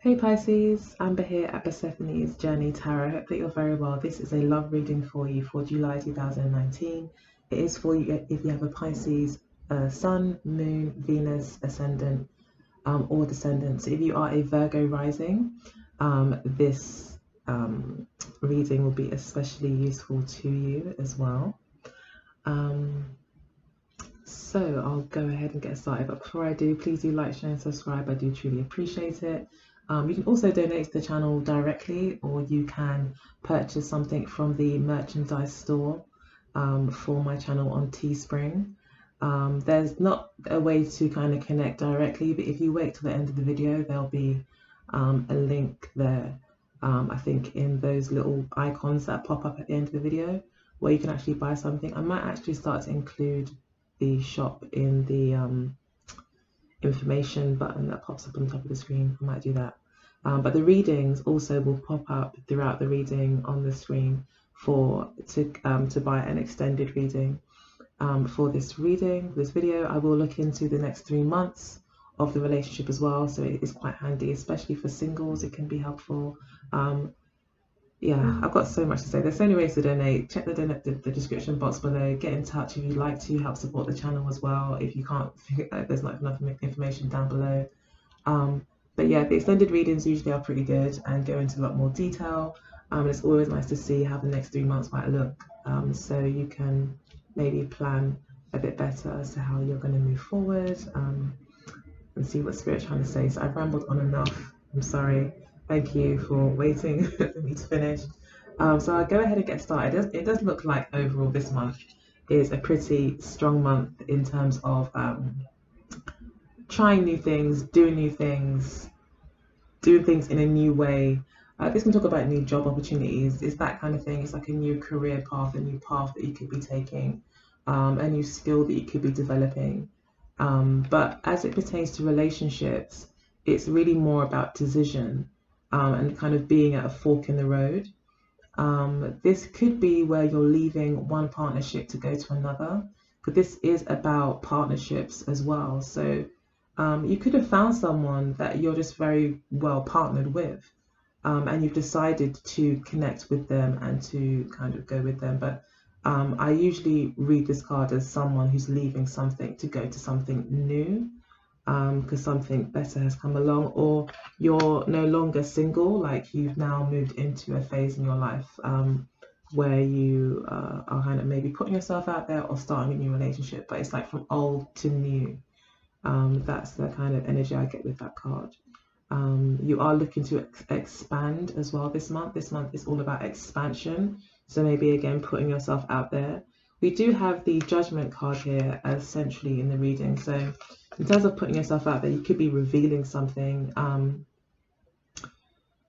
Hey Pisces, Amber here at Persephone's Journey Tarot. I hope that you're very well. This is a love reading for you for July 2019. It is for you if you have a Pisces Sun, Moon, Venus, Ascendant, or Descendant. So if you are a Virgo rising, this reading will be especially useful to you as well. So I'll go ahead and get started, but before I do, please do like, share and subscribe. I do truly appreciate it. You can also donate to the channel directly, or you can purchase something from the merchandise store for my channel on Teespring. There's not a way to kind of connect directly, but if you wait till the end of the video, there'll be a link there, I think in those little icons that pop up at the end of the video, where you can actually buy something. I might actually start to include the shop in the information button that pops up on top of the screen. I might do that. But the readings also will pop up throughout the reading on the screen to buy an extended reading. For this video, I will look into the next 3 months of the relationship as well. So it is quite handy, especially for singles. It can be helpful. Yeah, I've got so much to say. There's so many ways to donate. Check the description box below. Get in touch if you'd like to help support the channel as well. If you can't, there's not enough information down below. But yeah, the extended readings usually are pretty good and go into a lot more detail. It's always nice to see how the next 3 months might look, so you can maybe plan a bit better as to how you're going to move forward, and see what Spirit's trying to say. So I've rambled on enough. I'm sorry. Thank you for waiting for me to finish. So I'll go ahead and get started. It does look like overall this month is a pretty strong month in terms of trying new things, doing new things, doing things in a new way. This can talk about new job opportunities. It's that kind of thing. It's like a new career path, a new path that you could be taking, a new skill that you could be developing. But as it pertains to relationships, it's really more about decision and kind of being at a fork in the road. This could be where you're leaving one partnership to go to another, but this is about partnerships as well. So you could have found someone that you're just very well partnered with, and you've decided to connect with them and to kind of go with them. But I usually read this card as someone who's leaving something to go to something new, because something better has come along, or you're no longer single, like you've now moved into a phase in your life where you are kind of maybe putting yourself out there or starting a new relationship, but it's like from old to new. That's the kind of energy I get with that card. You are looking to expand as well this month. This month is all about expansion. So maybe again, putting yourself out there. We do have the Judgment card here as centrally in the reading. So in terms of putting yourself out there, you could be revealing something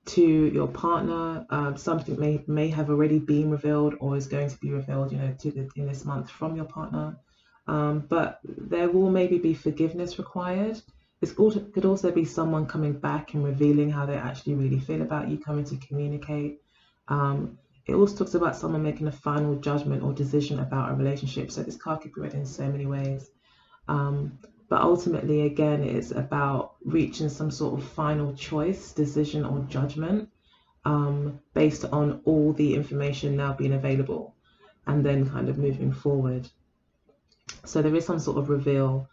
to your partner. Something may have already been revealed or is going to be revealed, in this month from your partner. But there will maybe be forgiveness required. This could also be someone coming back and revealing how they actually really feel about you, coming to communicate. It also talks about someone making a final judgment or decision about a relationship. So this card could be read in so many ways. But ultimately, again, it's about reaching some sort of final choice, decision, or judgment based on all the information now being available, and then kind of moving forward. So there is some sort of reveal,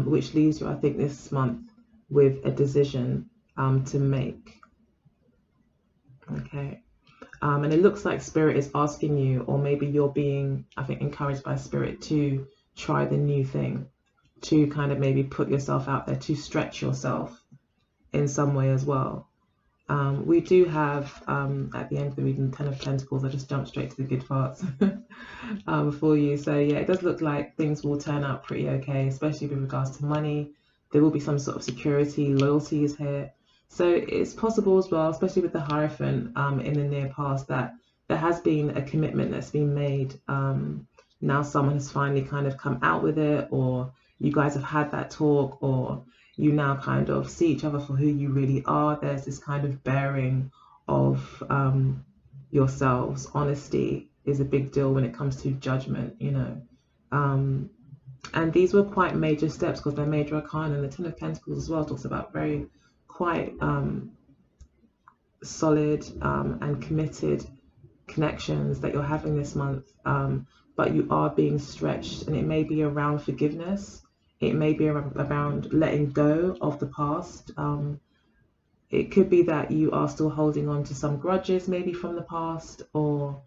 which leaves you, I think, this month with a decision to make. Okay. And it looks like Spirit is asking you, or maybe you're being, I think, encouraged by Spirit to try the new thing, to kind of maybe put yourself out there, to stretch yourself in some way as well. We do have, at the end of the reading, 10 of Pentacles. I just jumped straight to the good parts for you. So yeah, it does look like things will turn out pretty okay, especially with regards to money. There will be some sort of security, loyalty is here. So it's possible as well, especially with the Hierophant in the near past, that there has been a commitment that's been made. Now someone has finally kind of come out with it, or you guys have had that talk, or you now kind of see each other for who you really are. There's this kind of bearing of yourselves. Honesty is a big deal when it comes to judgment, and these were quite major steps because they're major arcana, and the Ten of Pentacles as well talks about very quite solid and committed connections that you're having this month, but you are being stretched, and it may be around forgiveness. It may be around letting go of the past. It could be that you are still holding on to some grudges, maybe from the past, or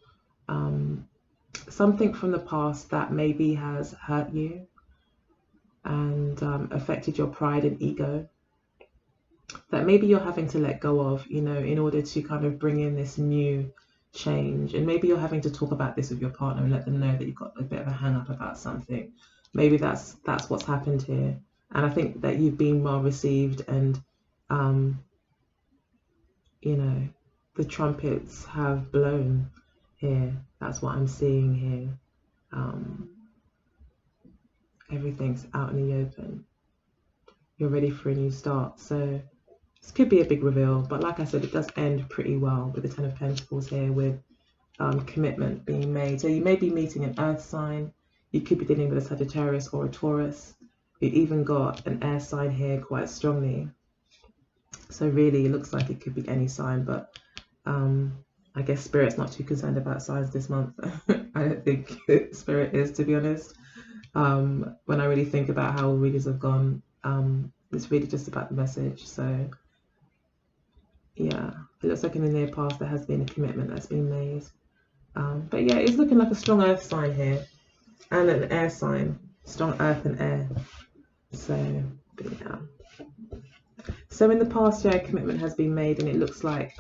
something from the past that maybe has hurt you and affected your pride and ego, that maybe you're having to let go of, in order to kind of bring in this new change. And maybe you're having to talk about this with your partner and let them know that you've got a bit of a hang up about something. Maybe that's what's happened here. And I think that you've been well received, and the trumpets have blown here. That's what I'm seeing here. Everything's out in the open. You're ready for a new start. So this could be a big reveal, but like I said, it does end pretty well with the Ten of Pentacles here, with commitment being made. So you may be meeting an earth sign. You could be dealing with a Sagittarius or a Taurus. You've even got an air sign here quite strongly. So really, it looks like it could be any sign, but I guess Spirit's not too concerned about signs this month. I don't think Spirit is, to be honest. When I really think about how all readings have gone, it's really just about the message. So yeah, it looks like in the near past there has been a commitment that's been made. But yeah, it's looking like a strong earth sign here, and an air sign, strong earth and air. So yeah. So in the past, yeah, commitment has been made, and it looks like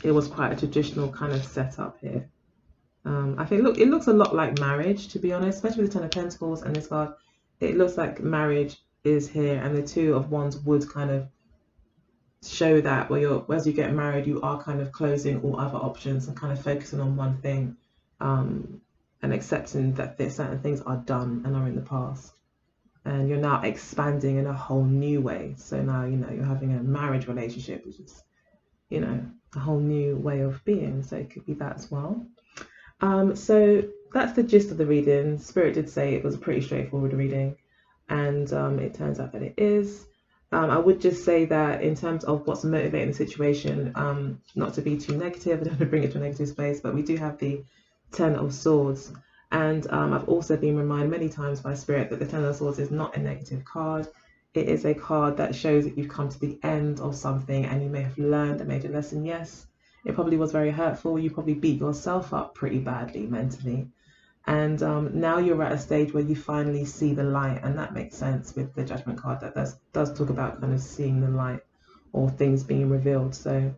it was quite a traditional kind of setup here. I think it looks a lot like marriage, to be honest, especially with the Ten of Pentacles and this card. It looks like marriage is here, and the Two of Wands would kind of show that as you get married, you are kind of closing all other options and kind of focusing on one thing, and accepting that certain things are done and are in the past. And you're now expanding in a whole new way. So now, you're having a marriage relationship, which is, a whole new way of being. So it could be that as well. So that's the gist of the reading. Spirit did say it was a pretty straightforward reading, and it turns out that it is. I would just say that in terms of what's motivating the situation, not to be too negative, I don't want to bring it to a negative space, but we do have the Ten of Swords. And I've also been reminded many times by Spirit that the Ten of Swords is not a negative card. It is a card that shows that you've come to the end of something, and you may have learned a major lesson. Yes, it probably was very hurtful. You probably beat yourself up pretty badly mentally. And now you're at a stage where you finally see the light, and that makes sense with the Judgment card. That does talk about kind of seeing the light, or things being revealed. So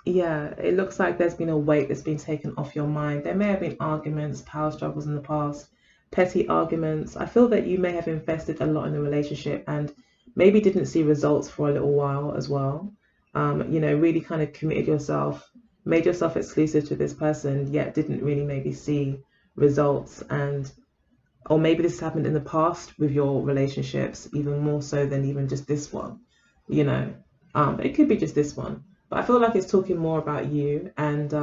yeah, it looks like there's been a weight that's been taken off your mind. There may have been arguments, power struggles in the past, petty arguments. I feel that you may have invested a lot in the relationship and maybe didn't see results for a little while as well. Really kind of committed yourself, made yourself exclusive to this person, yet didn't really maybe see results. Or maybe this happened in the past with your relationships, even more so than even just this one, but it could be just this one. But I feel like it's talking more about you, and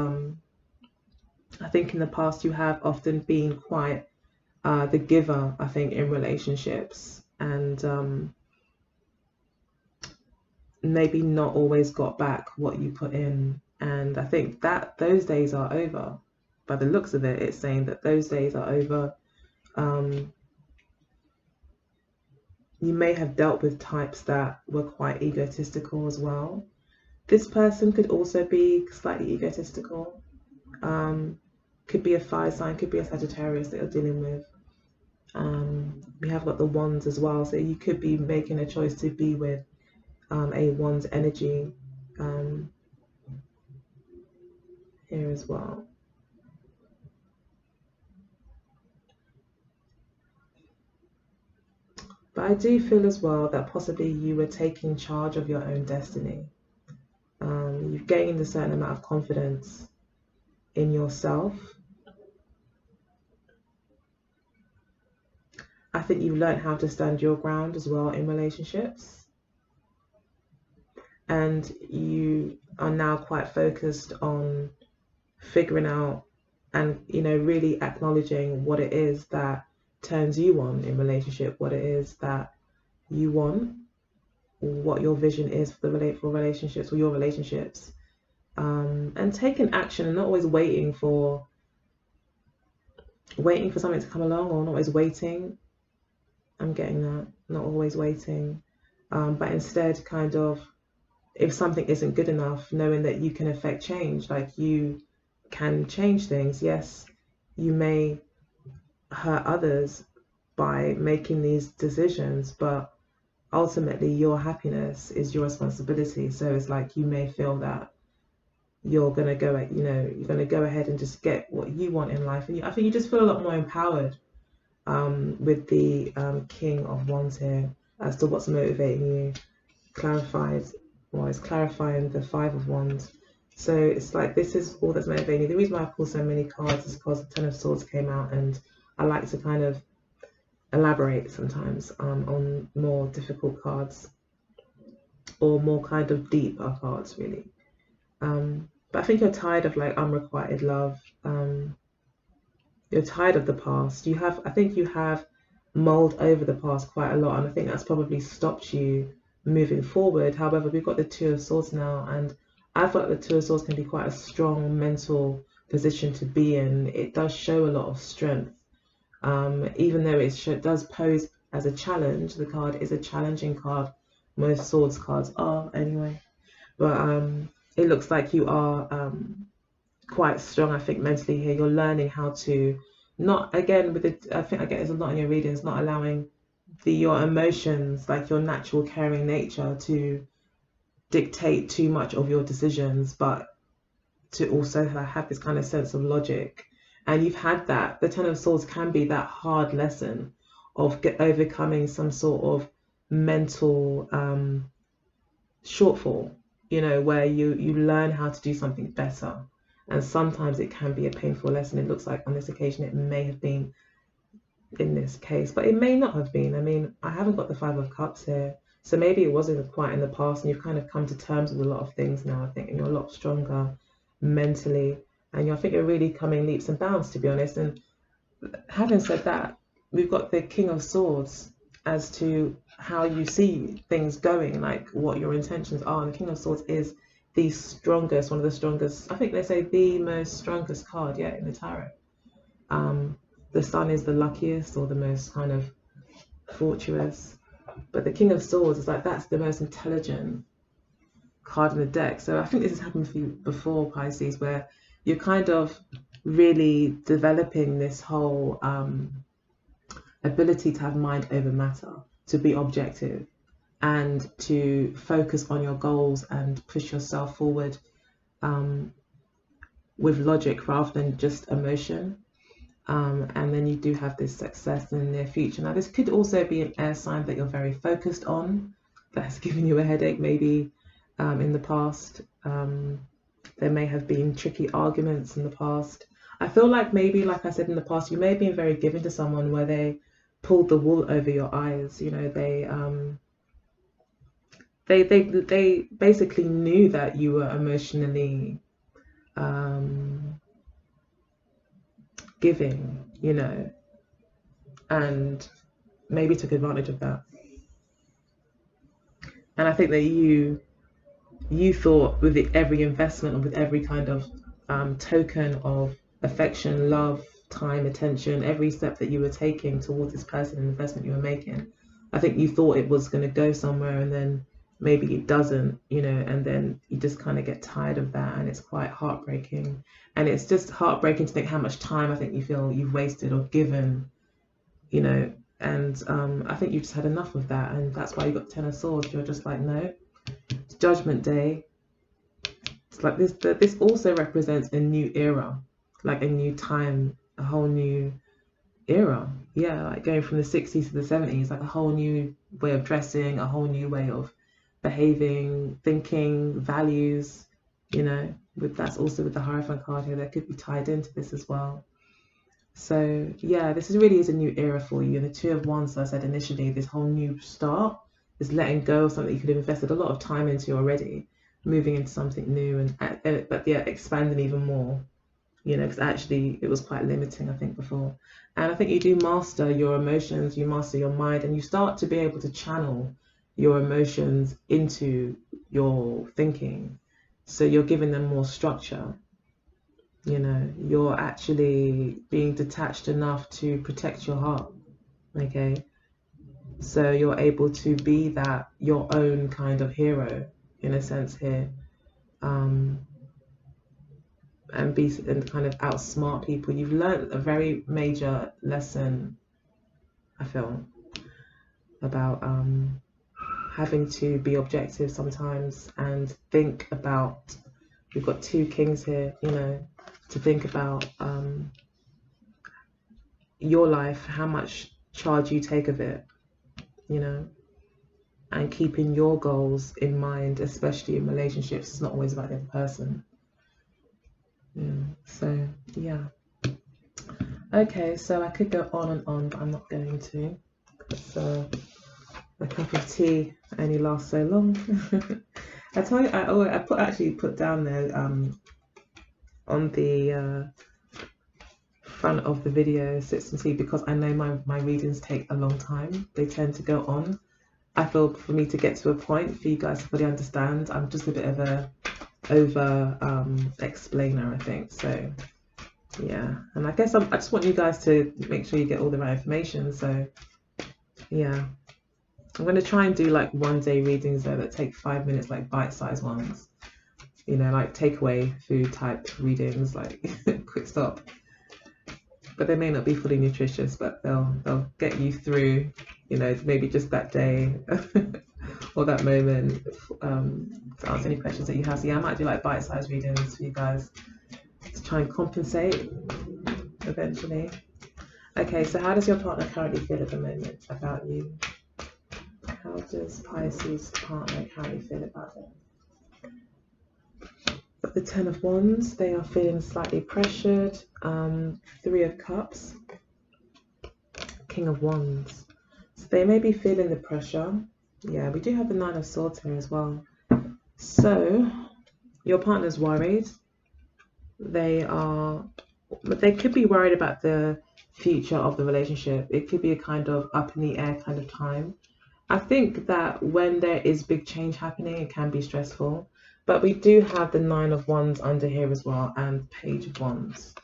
I think in the past you have often been quite the giver, I think, in relationships, and maybe not always got back what you put in. And I think that those days are over. By the looks of it, it's saying that those days are over. You may have dealt with types that were quite egotistical as well. This person could also be slightly egotistical. Could be a fire sign, could be a Sagittarius that you're dealing with. We have got the Wands as well, so you could be making a choice to be with a Wands energy here as well. But I do feel as well that possibly you were taking charge of your own destiny. You've gained a certain amount of confidence in yourself. I think you've learned how to stand your ground as well in relationships. And you are now quite focused on figuring out and, really acknowledging what it is that turns you on in relationship, what it is that you want. what your vision is for for relationships or your relationships, and taking action and not always waiting for something to come along, or not always waiting. I'm getting that, not always waiting, but instead kind of, if something isn't good enough, knowing that you can affect change, like you can change things. Yes, you may hurt others by making these decisions, but ultimately your happiness is your responsibility. So it's like you may feel that you're gonna go at, you're gonna go ahead and just get what you want in life, and I think you just feel a lot more empowered with the King of Wands here as to what's motivating you. It's clarifying the Five of Wands. So it's like this is all that's motivating you. The reason why I pull so many cards is because the Ten of Swords came out, and I like to kind of elaborate sometimes on more difficult cards, or more kind of deeper cards, really. But I think you're tired of like unrequited love. You're tired of the past. I think you have mulled over the past quite a lot, and I think that's probably stopped you moving forward. However, we've got the Two of Swords now, and I feel like the Two of Swords can be quite a strong mental position to be in. It does show a lot of strength, even though it does pose as a challenge. The card is a challenging card. Most Swords cards are anyway, but it looks like you are quite strong, I think, mentally here. You're learning how to not, again, I think I get there's a lot in your readings, not allowing your emotions, like your natural caring nature, to dictate too much of your decisions, but to also have this kind of sense of logic. And you've had that. The Ten of Swords can be that hard lesson of overcoming some sort of mental shortfall, where you learn how to do something better. And sometimes it can be a painful lesson. It looks like on this occasion it may have been in this case, but it may not have been. I mean, I haven't got the Five of Cups here, so maybe it wasn't quite in the past, and you've kind of come to terms with a lot of things now, I think, and you're a lot stronger mentally, and I think you're really coming leaps and bounds, to be honest. And having said that, we've got the King of Swords as to how you see things going, like what your intentions are. And the King of Swords is the strongest, one of the strongest, I think they say the most strongest card yet in the tarot. The Sun is the luckiest, or the most kind of fortuitous, but the King of Swords is like, that's the most intelligent card in the deck. So I think this has happened for you before, Pisces, where you're kind of really developing this whole ability to have mind over matter, to be objective, and to focus on your goals and push yourself forward with logic rather than just emotion. And then you do have this success in the near future. Now, this could also be an air sign that you're very focused on, that's given you a headache maybe in the past. There may have been tricky arguments in the past. I feel like maybe, like I said in the past, you may have been very giving to someone where they pulled the wool over your eyes. They basically knew that you were emotionally giving, and maybe took advantage of that. And I think that you thought with every investment, or with every kind of token of affection, love, time, attention, every step that you were taking towards this person, and investment you were making, I think you thought it was going to go somewhere, and then maybe it doesn't, and then you just kind of get tired of that, and it's quite heartbreaking. And it's just heartbreaking to think how much time I think you feel you've wasted or given, and I think you've just had enough of that, and that's why you got Ten of Swords. You're just like, no, it's Judgment Day. It's like this also represents a new era, like a new time, a whole new era. Yeah, like going from the 60s to the 70s, like a whole new way of dressing, a whole new way of behaving, thinking, values, that's also with the Hierophant card here, that could be tied into this as well. So yeah, this really is a new era for you. And the Two of Wands, as I said initially, this whole new start, is letting go of something you could have invested a lot of time into already, moving into something new, but yeah, expanding even more, because actually it was quite limiting, I think, before. And I think you do master your emotions, you master your mind, and you start to be able to channel your emotions into your thinking. So you're giving them more structure. You know, you're actually being detached enough to protect your heart. Okay. So you're able to be that your own kind of hero in a sense here. And kind of outsmart people. You've learned a very major lesson, I feel, about having to be objective sometimes and think about. We've got two kings here, you know, to think about your life, how much charge you take of it, you know, and keeping your goals in mind, especially in relationships. It's not always about the other person. Yeah. So yeah. Okay, so I could go on and on, but I'm not going to. So a cup of tea only lasts so long. I tell you, I actually put down there on the front of the video, sit some tea, because I know my readings take a long time. They tend to go on. I feel for me to get to a point for you guys to fully understand, I'm just a bit of a over explainer, I think. So yeah, and I guess I just want you guys to make sure you get all the right information. So yeah, I'm going to try and do like 1-day readings though that take 5 minutes, like bite-sized ones, you know, like takeaway food type readings, like quick stop. But they may not be fully nutritious, but they'll get you through, you know, maybe just that day or that moment, to answer any questions that you have. So yeah, I might do like bite-sized readings for you guys to try and compensate eventually. Okay, so how does your partner currently feel at the moment about you? How does Pisces partner currently feel about it? Got the Ten of Wands. They are feeling slightly pressured. 3 of Cups. King of Wands. So they may be feeling the pressure. Yeah, we do have the 9 of Swords here as well. So your partner's worried. They could be worried about the future of the relationship. It could be a kind of up in the air kind of time. I think that when there is big change happening, it can be stressful. But we do have the 9 of Wands under here as well, and Page of Wands.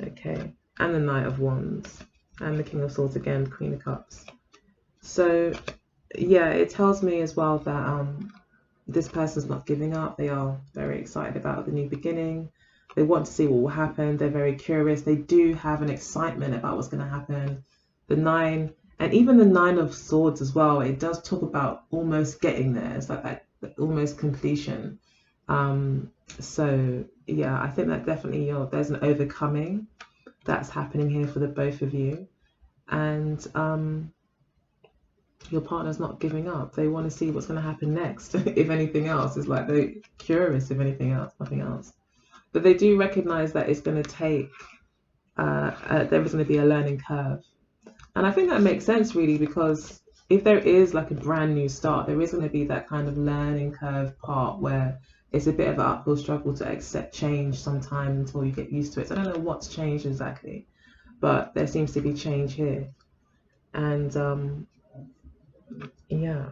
Okay, and the Knight of Wands, and the King of Swords again, Queen of Cups. So yeah, it tells me as well that this person's not giving up. They are very excited about the new beginning. They want to see what will happen. They're very curious. They do have an excitement about what's going to happen. The 9, and even the 9 of Swords as well, it does talk about almost getting there. It's like that almost completion. So yeah, I think that definitely there's an overcoming that's happening here for the both of you. And your partner's not giving up. They want to see what's going to happen next. If anything else, it's like they're curious. If anything else, nothing else. But they do recognize that it's going to take, there is going to be a learning curve. And I think that makes sense really, because if there is like a brand new start, there is going to be that kind of learning curve part where it's a bit of an uphill struggle to accept change sometime until you get used to it. So I don't know what's changed exactly, but there seems to be change here. And yeah,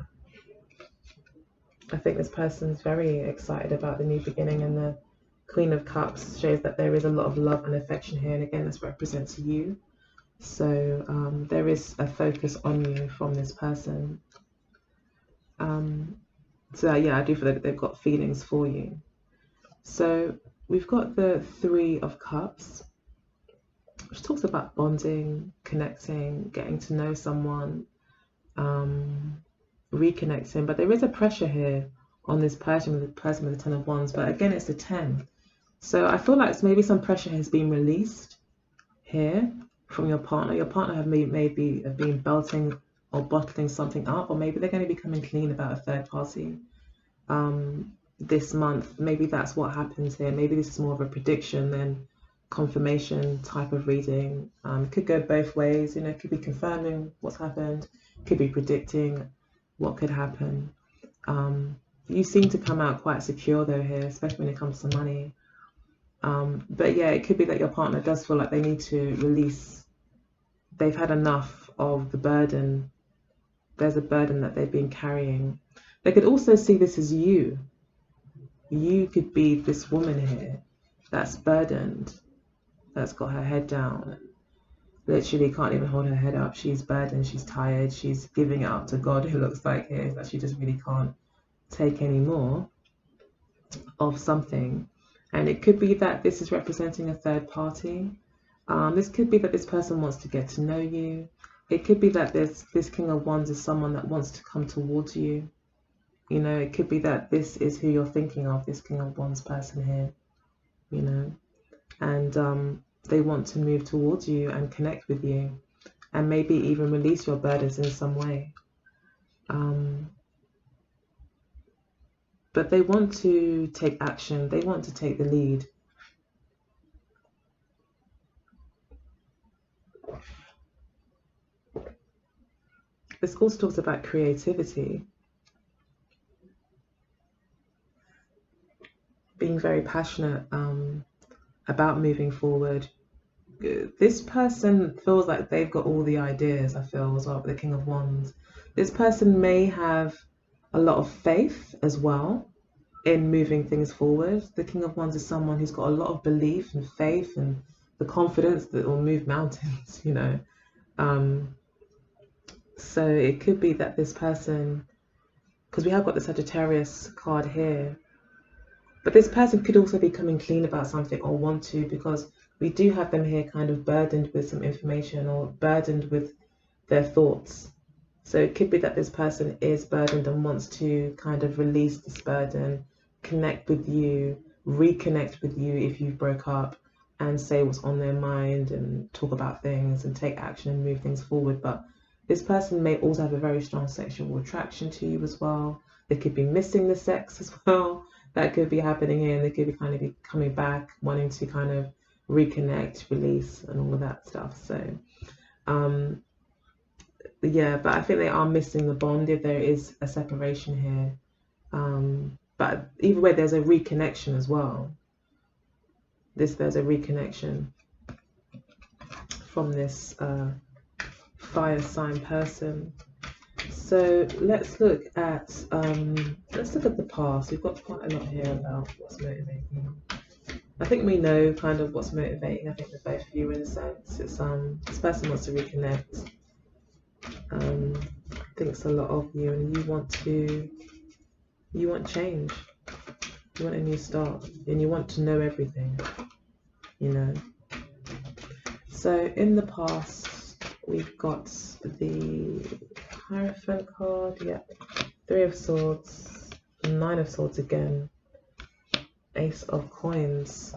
I think this person's very excited about the new beginning, and the Queen of Cups shows that there is a lot of love and affection here, and again this represents you. So there is a focus on you from this person. So yeah, I do feel that they've got feelings for you. So we've got the 3 of Cups, which talks about bonding, connecting, getting to know someone, reconnecting. But there is a pressure here on this person with the 10 of Wands. But again, it's the 10. So I feel like maybe some pressure has been released here from your partner. Your partner maybe have been belting or bottling something up, or maybe they're going to be coming clean about a third party this month. Maybe that's what happens here. Maybe this is more of a prediction than confirmation type of reading. Could go both ways, you know, it could be confirming what's happened, could be predicting what could happen. You seem to come out quite secure though here, especially when it comes to money. But yeah, it could be that your partner does feel like they need to release. They've had enough of the burden there's a burden that they've been carrying. They could also see this as you. You could be this woman here that's burdened, that's got her head down, literally can't even hold her head up. She's burdened, she's tired, she's giving it up to God, who looks like here that she just really can't take any more of something. And it could be that this is representing a third party. This could be that this person wants to get to know you. It could be that this King of Wands is someone that wants to come towards you. You know, it could be that this is who you're thinking of, this King of Wands person here, you know, and they want to move towards you and connect with you and maybe even release your burdens in some way. But they want to take action. They want to take the lead. This also talks about creativity, being very passionate about moving forward. This person feels like they've got all the ideas, I feel, as well, with the King of Wands. This person may have a lot of faith as well in moving things forward. The King of Wands is someone who's got a lot of belief and faith and the confidence that will move mountains, you know. So it could be that this person, because we have got the Sagittarius card here, but this person could also be coming clean about something or want to, because we do have them here kind of burdened with some information or burdened with their thoughts. So it could be that this person is burdened and wants to kind of release this burden, connect with you, reconnect with you if you broke up, and say what's on their mind and talk about things and take action and move things forward. But this person may also have a very strong sexual attraction to you as well. They could be missing the sex as well. That could be happening here, and they could be kind of be coming back, wanting to kind of reconnect, release, and all of that stuff. So, yeah, but I think they are missing the bond if there is a separation here. But either way, there's a reconnection as well. There's a reconnection from this fire sign person. So let's look at the past. We've got quite a lot here about what's motivating. I think we know kind of what's motivating. I think the both of you, in a sense, it's this person wants to reconnect. Thinks a lot of you, and you want change. You want a new start, and you want to know everything. You know. So in the past, we've got the Hierophant card, yeah, Three of Swords, Nine of Swords again, Ace of Coins,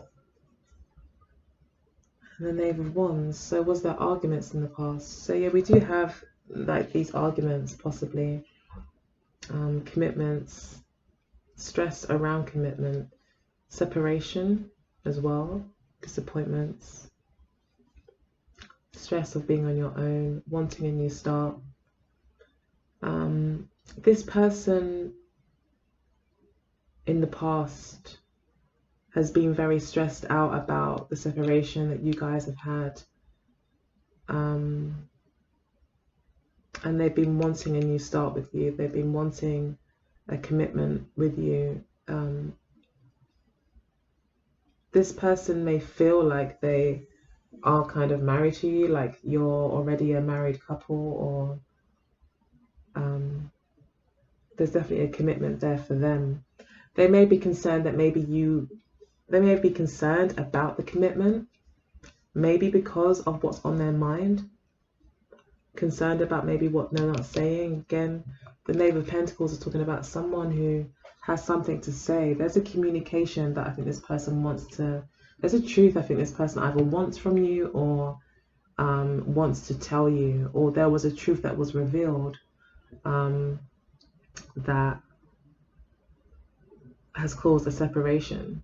and the Knave of Wands. So was there arguments in the past? So yeah, we do have like these arguments, possibly, commitments, stress around commitment, separation as well, disappointments, stress of being on your own, wanting a new start. This person in the past has been very stressed out about the separation that you guys have had. And they've been wanting a new start with you. They've been wanting a commitment with you. This person may feel like they are kind of married to you, like you're already a married couple, or there's definitely a commitment there for them. They may be concerned that they may be concerned about the commitment, maybe because of what's on their mind, concerned about maybe what they're not saying. Again, the Knave of Pentacles is talking about someone who has something to say. There's a communication that I think this person wants to, there's a truth I think this person either wants from you or wants to tell you, or there was a truth that was revealed that has caused a separation.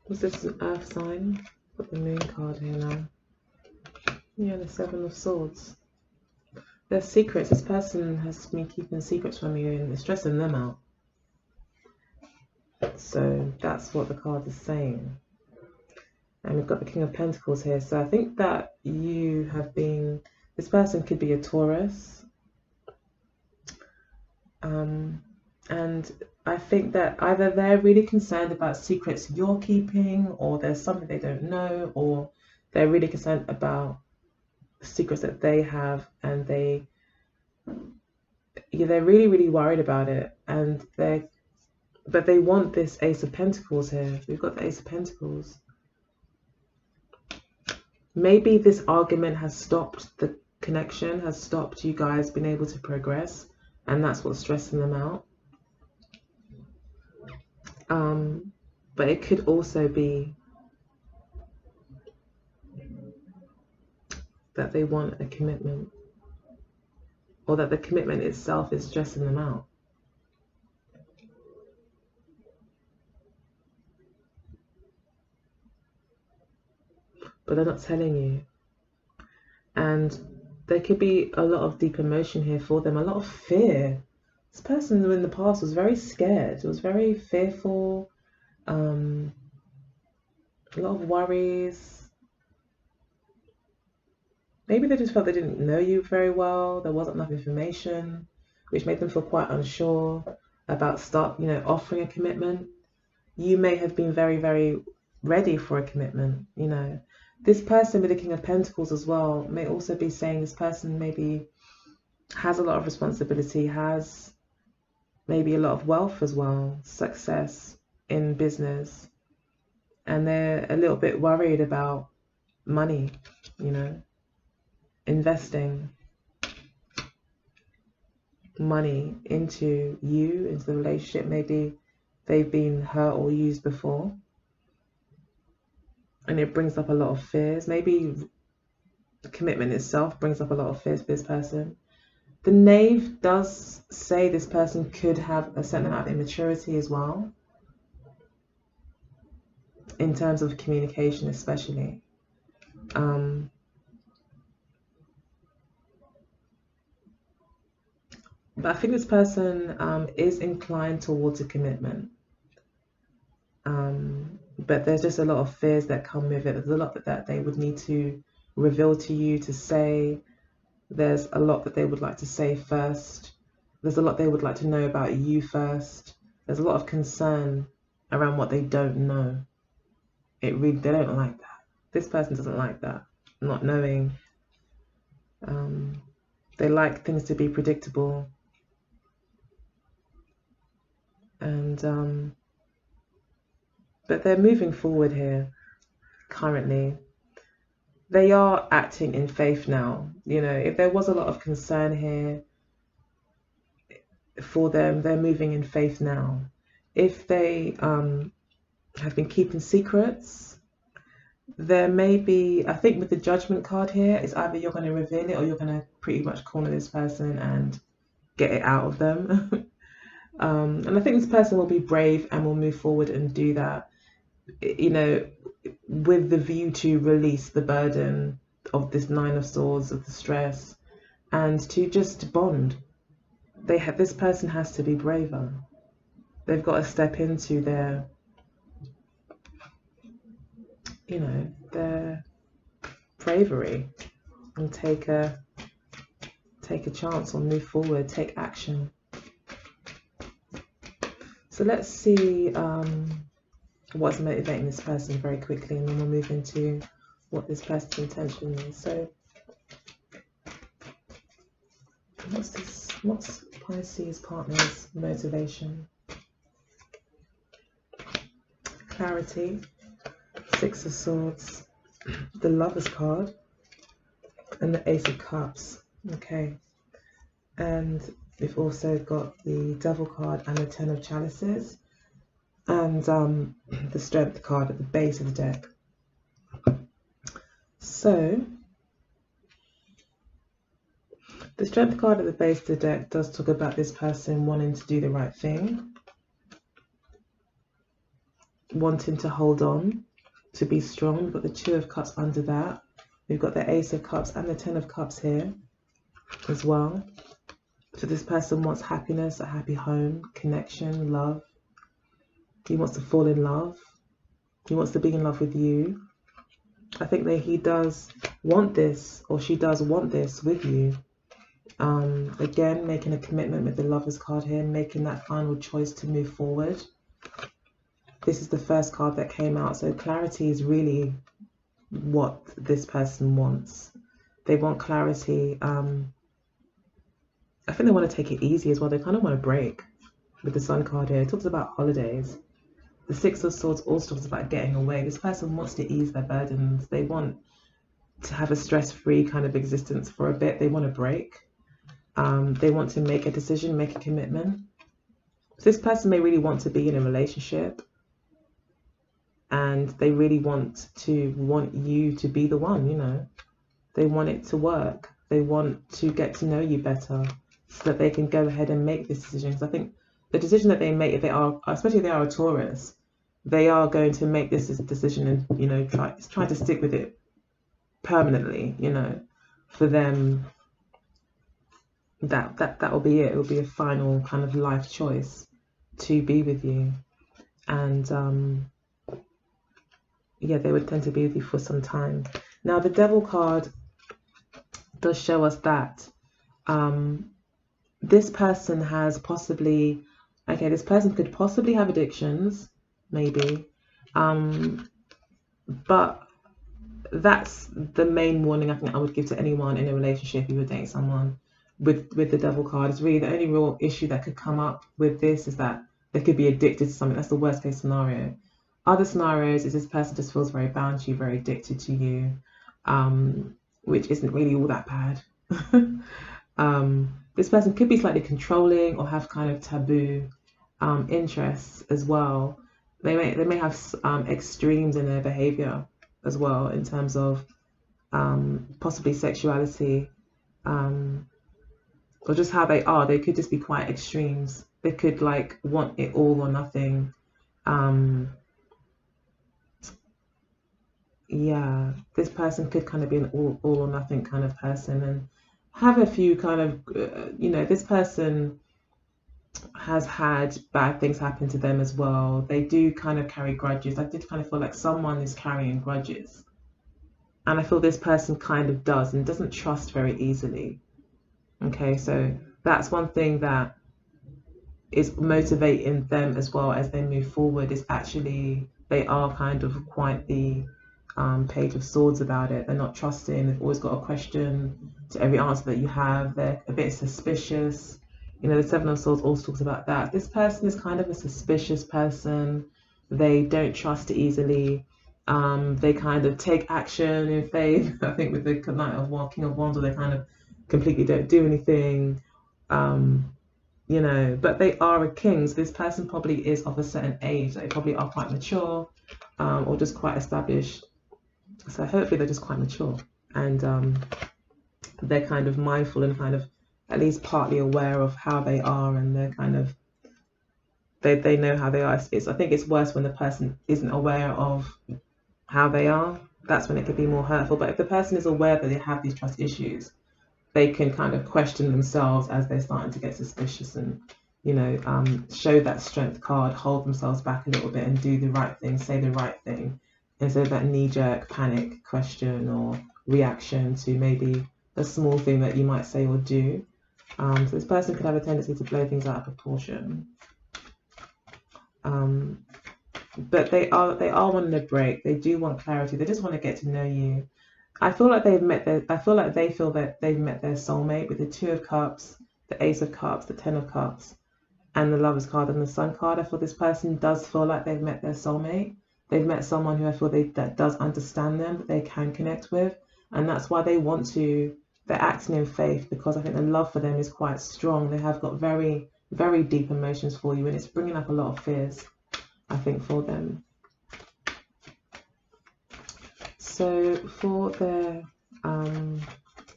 Was this an earth sign? The got the Moon card here now. Yeah, the Seven of Swords. There's secrets. This person has been keeping secrets from you and it's stressing them out. So that's what the card is saying. And we've got the King of Pentacles here. So I think that you have been, this person could be a Taurus. And I think that either they're really concerned about secrets you're keeping, or there's something they don't know, or they're really concerned about secrets that they have, and they're really, really worried about it. And but they want this Ace of Pentacles here. We've got the Ace of Pentacles. Maybe this argument has stopped the connection, has stopped you guys being able to progress, and that's what's stressing them out. But it could also be that they want a commitment, or that the commitment itself is stressing them out. But they're not telling you. And there could be a lot of deep emotion here for them, a lot of fear. This person in the past was very scared, was very fearful, a lot of worries. Maybe they just felt they didn't know you very well, there wasn't enough information, which made them feel quite unsure about offering a commitment. You may have been very, very ready for a commitment, This person with the King of Pentacles as well may also be saying this person maybe has a lot of responsibility, has maybe a lot of wealth as well, success in business, and they're a little bit worried about money, investing money into you, into the relationship. Maybe they've been hurt or used before, and it brings up a lot of fears. Maybe the commitment itself brings up a lot of fears for this person. The Knave does say this person could have a certain amount of immaturity as well, in terms of communication especially. But I think this person is inclined towards a commitment. But there's just a lot of fears that come with it. There's a lot that they would need to reveal to you, to say. There's a lot that they would like to say first. There's a lot they would like to know about you first. There's a lot of concern around what they don't know. They don't like that. This person doesn't like that, not knowing. They like things to be predictable. And but they're moving forward here currently. They are acting in faith now. If there was a lot of concern here for them, they're moving in faith now. If they have been keeping secrets, there may be, I think with the Judgment card here, it's either you're going to reveal it or you're going to pretty much corner this person and get it out of them. And I think this person will be brave and will move forward and do that, with the view to release the burden of this Nine of Swords, of the stress, and to just bond. This person has to be braver. They've got to step into their bravery and take a chance or move forward, take action. So let's see what's motivating this person very quickly, and then we'll move into what this person's intention is. So what's Pisces partner's motivation? Clarity, Six of Swords, the Lover's card, and the Ace of Cups. Okay, and we've also got the Devil card and the Ten of Chalices, and the Strength card at the base of the deck. So the Strength card at the base of the deck does talk about this person wanting to do the right thing, wanting to hold on to be strong. We've got the Two of Cups under that. We've got the Ace of Cups and the Ten of Cups here as well. So this person wants happiness, a happy home, connection, love. He wants to fall in love. He wants to be in love with you. I think that he does want this, or she does want this with you. Again, making a commitment with the Lovers card here, making that final choice to move forward. This is the first card that came out, so clarity is really what this person wants. They want clarity. I think they want to take it easy as well. They kind of want to break with the Sun card here. It talks about holidays. The Six of Swords also talks about getting away. This person wants to ease their burdens. They want to have a stress-free kind of existence for a bit. They want to break. They want to make a decision, make a commitment. So this person may really want to be in a relationship, and they really want you to be the one, you know. They want it to work. They want to get to know you better so that they can go ahead and make this decision. Because I think the decision that they make, if they are, especially if they are a Taurus, they are going to make this decision and, you know, try to stick with it permanently, you know. For them, that will be it. It will be a final kind of life choice to be with you. And yeah, they would tend to be with you for some time. Now, the Devil card does show us that this person has possibly, okay, this person could possibly have addictions, maybe, but that's the main warning I think I would give to anyone in a relationship if you would date someone with the Devil card. It's really the only real issue that could come up with this is that they could be addicted to something. That's the worst case scenario. Other scenarios is this person just feels very bound to you, very addicted to you, which isn't really all that bad. This person could be slightly controlling or have kind of taboo interests as well. They may have extremes in their behavior as well in terms of possibly sexuality, or just how they are. They could just be quite extremes. They could like want it all or nothing. Yeah, this person could kind of be an all or nothing kind of person and have a few kind of, you know, this person has had bad things happen to them as well. They do kind of carry grudges. I did kind of feel like someone is carrying grudges. And I feel this person kind of does and doesn't trust very easily. Okay, so that's one thing that is motivating them as well as they move forward, is actually they are kind of quite the Page of Swords about it. They're not trusting. They've always got a question to every answer that you have. They're a bit suspicious. You know, the Seven of Swords also talks about that. This person is kind of a suspicious person. They don't trust easily. They kind of take action in faith. I think with the Knight of Wands, King of Wands, where they kind of completely don't do anything. You know, but they are a king. So this person probably is of a certain age. They probably are quite mature, or just quite established. So hopefully they're just quite mature, and they're kind of mindful and kind of at least partly aware of how they are, and they're kind of they know how they are. I think it's worse when the person isn't aware of how they are. That's when it could be more hurtful. But if the person is aware that they have these trust issues, they can kind of question themselves as they're starting to get suspicious and, you know, show that Strength card, hold themselves back a little bit and do the right thing, say the right thing, instead of that knee-jerk panic question or reaction to maybe a small thing that you might say or do. So this person could have a tendency to blow things out of proportion. But they are wanting a break. They do want clarity. They just want to get to know you. I feel like they feel that they've met their soulmate with the Two of Cups, the Ace of Cups, the Ten of Cups, and the Lovers card and the Sun card. I feel this person does feel like they've met their soulmate. They've met someone who I feel that does understand them, that they can connect with, and that's why they want to. They're acting in faith, because I think the love for them is quite strong. They have got very, very deep emotions for you, and it's bringing up a lot of fears, I think, for them. So for their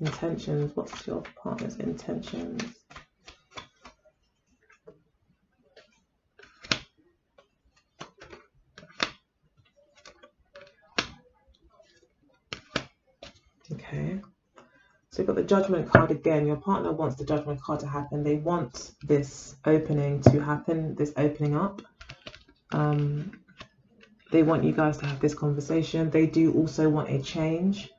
intentions, what's your partner's intentions? Okay. So you've got the Judgment card again. Your partner wants the Judgment card to happen. They want this opening to happen, this opening up. They want you guys to have this conversation. They do also want a change.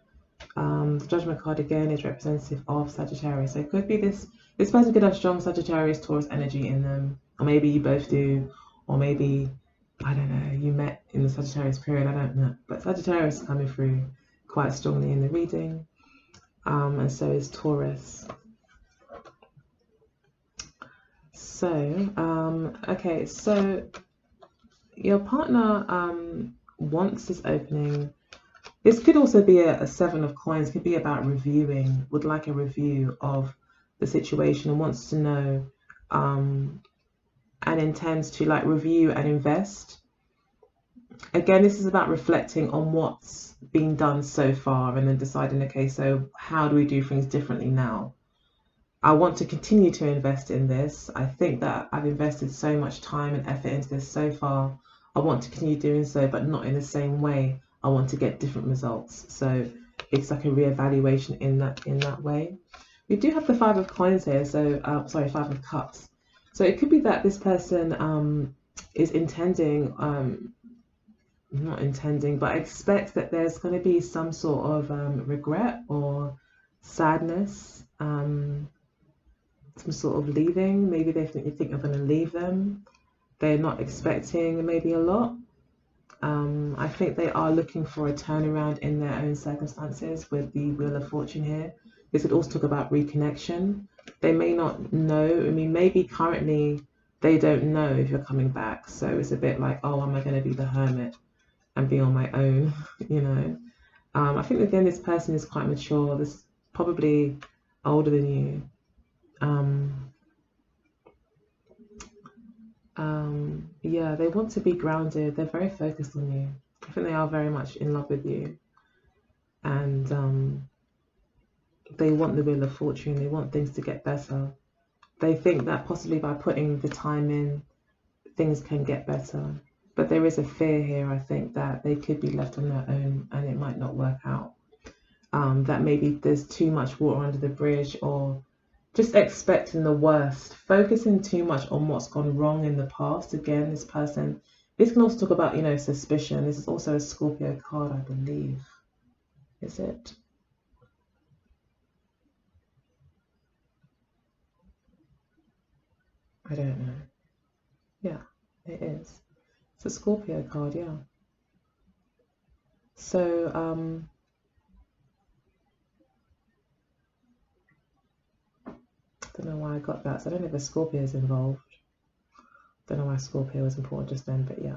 The Judgment card again is representative of Sagittarius. So it could be this person could have strong Sagittarius, Taurus energy in them. Or maybe you both do. Or maybe, I don't know, you met in the Sagittarius period. I don't know. But Sagittarius is coming through quite strongly in the reading. And so is Taurus. So, okay, so your partner wants this opening. This could also be a Seven of Coins, could be about reviewing, would like a review of the situation and wants to know and intends to like review and invest. Again, this is about reflecting on what's been done so far and then deciding, okay, so how do we do things differently now? I want to continue to invest in this. I think that I've invested so much time and effort into this so far. I want to continue doing so, but not in the same way. I want to get different results. So it's like a reevaluation in that way. We do have the Five of Coins here. So sorry, Five of Cups. So it could be that this person is intending, not intending, but expect that there's going to be some sort of regret or sadness. Some sort of leaving. Maybe they think you're going to leave them. They're not expecting maybe a lot. I think they are looking for a turnaround in their own circumstances with the Wheel of Fortune here. This could also talk about reconnection. They may not know. I mean, maybe currently they don't know if you're coming back. So it's a bit like, oh, am I going to be the hermit and be on my own? You know. I think again, this person is quite mature. This is probably older than you. Yeah, they want to be grounded. They're very focused on you. I think they are very much in love with you. And they want the Wheel of Fortune. They want things to get better. They think that possibly by putting the time in, things can get better. But there is a fear here, I think, that they could be left on their own and it might not work out. That maybe there's too much water under the bridge, or just expecting the worst, focusing too much on what's gone wrong in the past. Again, this person, this can also talk about, you know, suspicion. This is also a Scorpio card, I believe. Is it? I don't know. Yeah, it is. It's a Scorpio card, yeah. So, don't know why I got that. So I don't know if a Scorpio is involved. Don't know why Scorpio was important just then, but yeah.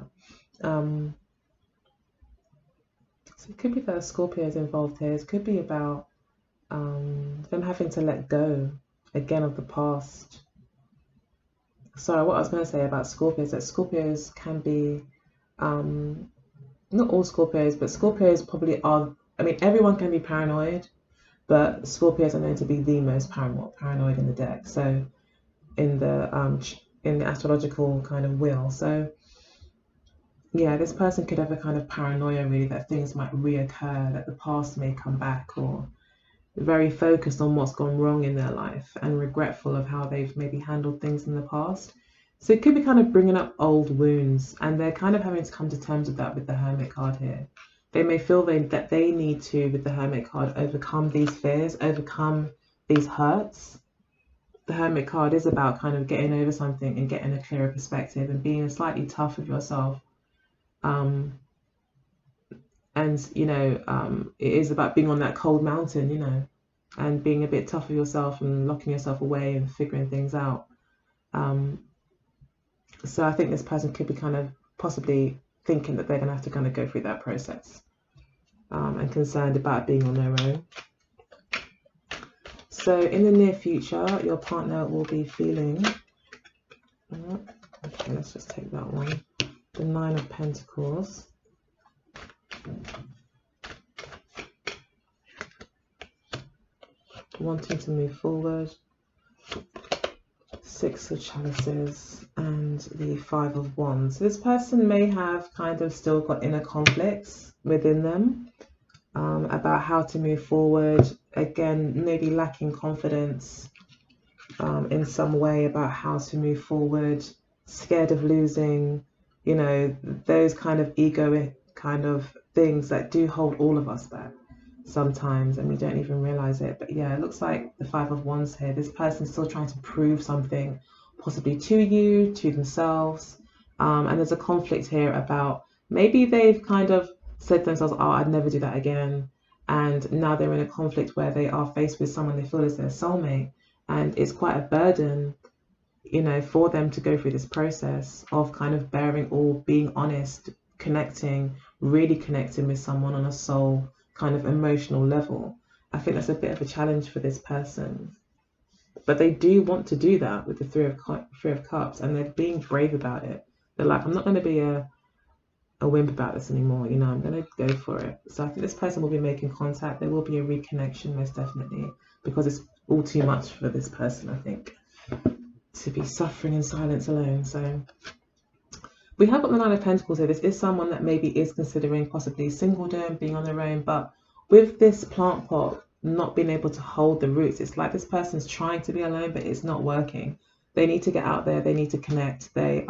So it could be that a Scorpio is involved here. It could be about them having to let go again of the past. Sorry, what I was going to say about Scorpios, that Scorpios can be, not all Scorpios, but Scorpios probably are, I mean, everyone can be paranoid, but Scorpios are known to be the most paranoid in the deck. So in the astrological kind of wheel. So yeah, this person could have a kind of paranoia really that things might reoccur, that the past may come back, or very focused on what's gone wrong in their life and regretful of how they've maybe handled things in the past. So it could be kind of bringing up old wounds, and they're kind of having to come to terms with that with the Hermit card here. They may feel that they need to, with the Hermit card, overcome these fears, overcome these hurts. The Hermit card is about kind of getting over something and getting a clearer perspective and being slightly tough with yourself. And, you know, it is about being on that cold mountain, you know, and being a bit tough with yourself and locking yourself away and figuring things out. So I think this person could be kind of possibly thinking that they're going to have to kind of go through that process and concerned about being on their own. So in the near future, your partner will be feeling, okay, let's just take that one, the Nine of Pentacles. Wanting to move forward, Six of Chalices, and the Five of Wands. So this person may have kind of still got inner conflicts within them. about how to move forward. Again, maybe lacking confidence in some way about how to move forward, scared of losing, you know, those kind of egoic kind of things that do hold all of us back sometimes, and we don't even realize it. But yeah, it looks like the Five of Wands here. This person's still trying to prove something, possibly to you, to themselves. And there's a conflict here about maybe they've kind of said to themselves, oh, I'd never do that again. And now they're in a conflict where they are faced with someone they feel is their soulmate. And it's quite a burden, you know, for them to go through this process of kind of bearing all, being honest, connecting, really connecting with someone on a soul kind of emotional level. I think that's a bit of a challenge for this person. But they do want to do that with the Three of Cups, and they're being brave about it. They're like, I'm not going to be a wimp about this anymore, you know, I'm going to go for it. So I think this person will be making contact. There will be a reconnection, most definitely, because it's all too much for this person, I think, to be suffering in silence alone. So we have got the Nine of Pentacles here. This is someone that maybe is considering possibly singledom, being on their own, but with this plant pot not being able to hold the roots, it's like this person's trying to be alone, but it's not working. They need to get out there. They need to connect. They've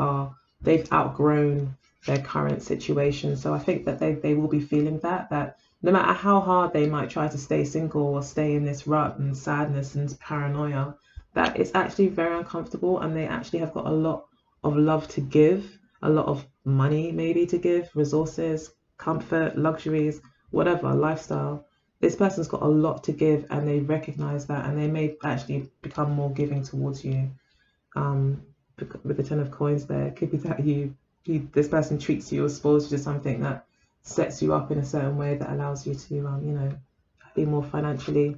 outgrown their current situation. So I think that they will be feeling that no matter how hard they might try to stay single or stay in this rut and sadness and paranoia, that it's actually very uncomfortable, and they actually have got a lot of love to give, a lot of money maybe to give, resources, comfort, luxuries, whatever, lifestyle. This person's got a lot to give, and they recognize that, and they may actually become more giving towards you. With the Ten of Coins there, it could be that this person treats you or spoils you to something that sets you up in a certain way that allows you to, you know, be more financially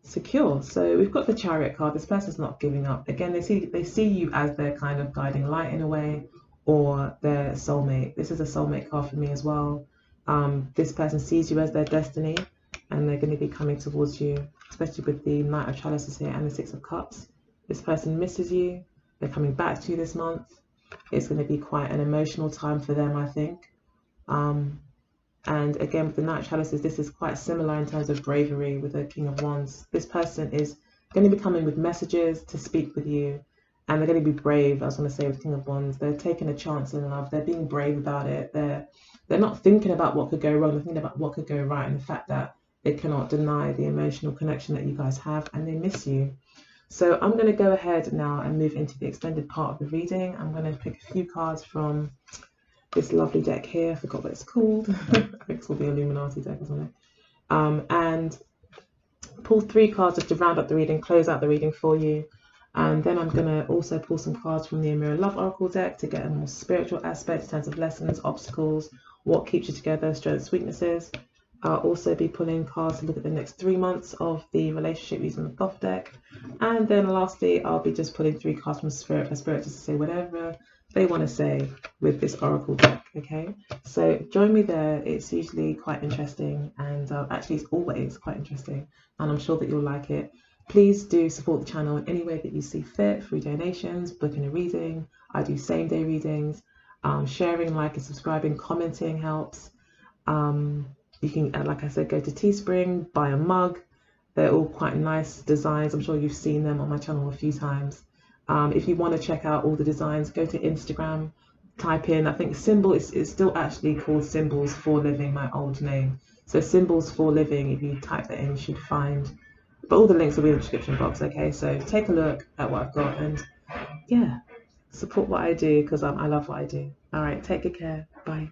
secure. So we've got the Chariot card. This person's not giving up. Again, they see you as their kind of guiding light in a way, or their soulmate. This is a soulmate card for me as well. This person sees you as their destiny, and they're going to be coming towards you, especially with the Knight of Chalices here and the Six of Cups. This person misses you. They're coming back to you this month. It's going to be quite an emotional time for them, I think. And again, with the Knight of Chalices, this is quite similar in terms of bravery with the King of Wands. This person is going to be coming with messages to speak with you, and they're going to be brave. I was going to say with King of Wands, they're taking a chance in love. They're being brave about it. They're not thinking about what could go wrong. They're thinking about what could go right, and the fact that they cannot deny the emotional connection that you guys have, and they miss you. So I'm going to go ahead now and move into the extended part of the reading. I'm going to pick a few cards from this lovely deck here. I forgot what it's called. I think it's called the Illuminati deck, isn't it? And pull 3 cards just to round up the reading, close out the reading for you. And then I'm going to also pull some cards from the Amira Love Oracle deck to get a more spiritual aspect in terms of lessons, obstacles, what keeps you together, strengths, weaknesses. I'll also be pulling cards to look at the next 3 months of the relationship using the Thoth deck. And then lastly, I'll be just pulling 3 cards from Spirit for Spirit just to say whatever they want to say with this Oracle deck, okay? So join me there. It's usually quite interesting, and actually it's always quite interesting, and I'm sure that you'll like it. Please do support the channel in any way that you see fit, through donations, booking a reading. I do same-day readings. Sharing, liking, subscribing, commenting helps. You can, like I said, go to Teespring, buy a mug. They're all quite nice designs. I'm sure you've seen them on my channel a few times. If you want to check out all the designs, go to Instagram, type in, I think Symbol, it's still actually called Symbols for Living, my old name. So Symbols for Living, if you type that in, you should find, but all the links will be in the description box, okay? So take a look at what I've got, and yeah, support what I do, because I love what I do. All right, take good care. Bye.